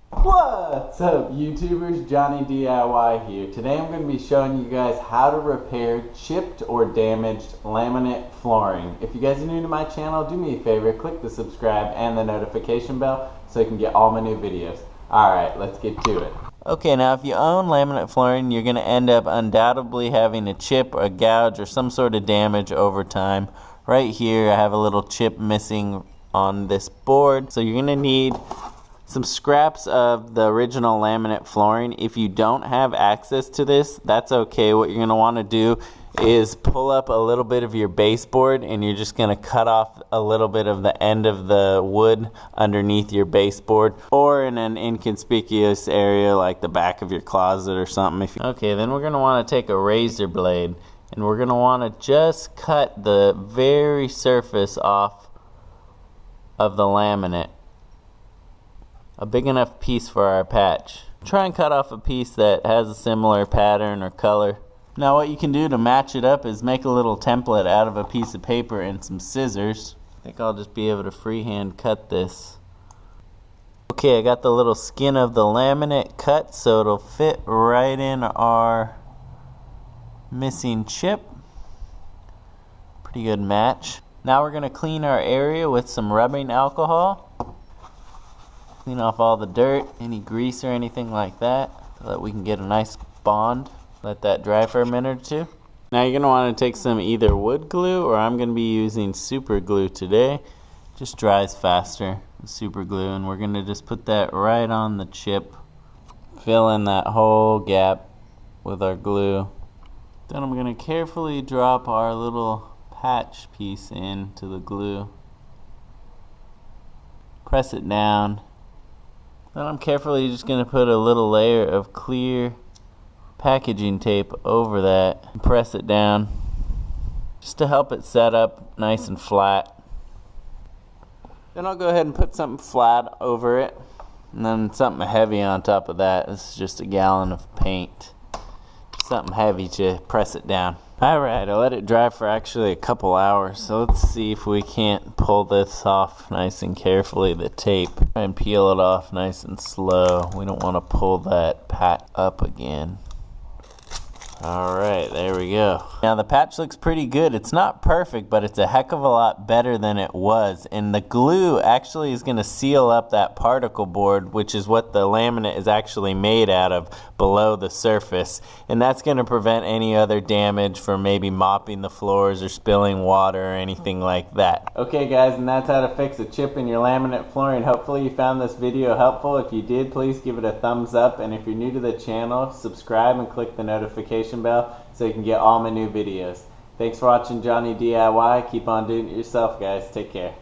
What's up YouTubers, Johnny DIY here. Today I'm going to be showing you guys how to repair chipped or damaged laminate flooring. If you guys are new to my channel, do me a favor, click the subscribe and the notification bell so you can get all my new videos. Alright, let's get to it. Okay, now if you own laminate flooring, you're going to end up undoubtedly having a chip, a gouge, or some sort of damage over time. Right here I have a little chip missing on this board, so you're going to need some scraps of the original laminate flooring. If you don't have access to this, that's okay. What you're going to want to do is pull up a little bit of your baseboard, and you're just going to cut off a little bit of the end of the wood underneath your baseboard, or in an inconspicuous area like the back of your closet or something. Okay, then we're going to want to take a razor blade, and we're going to want to just cut the very surface off of the laminate. A big enough piece for our patch. Try and cut off a piece that has a similar pattern or color. Now what you can do to match it up is make a little template out of a piece of paper and some scissors. I think I'll just be able to freehand cut this. Okay, I got the little skin of the laminate cut so it'll fit right in our missing chip. Pretty good match. Now we're going to clean our area with some rubbing alcohol. Clean off all the dirt, any grease or anything like that, so that we can get a nice bond. Let that dry for a minute or two. Now you're going to want to take some either wood glue, or I'm going to be using super glue today. Just dries faster, super glue, and we're going to just put that right on the chip. Fill in that whole gap with our glue. Then I'm going to carefully drop our little patch piece into the glue. Press it down. Then I'm carefully just going to put a little layer of clear packaging tape over that and press it down just to help it set up nice and flat. Then I'll go ahead and put something flat over it, and then something heavy on top of that. This is just a gallon of paint. Something heavy to press it down. Alright, I let it dry for actually a couple hours, so let's see if we can't pull this off nice and carefully, the tape, and peel it off nice and slow. We don't want to pull that patch up again. Alright, there we go. Now the patch looks pretty good. It's not perfect, but it's a heck of a lot better than it was. And the glue actually is going to seal up that particle board, which is what the laminate is actually made out of, below the surface. And that's going to prevent any other damage from maybe mopping the floors or spilling water or anything like that. Okay guys, and that's how to fix a chip in your laminate flooring. Hopefully you found this video helpful. If you did, please give it a thumbs up. And if you're new to the channel, subscribe and click the notification bell so you can get all my new videos. Thanks for watching Johnny DIY. Keep on doing it yourself, guys. Take care.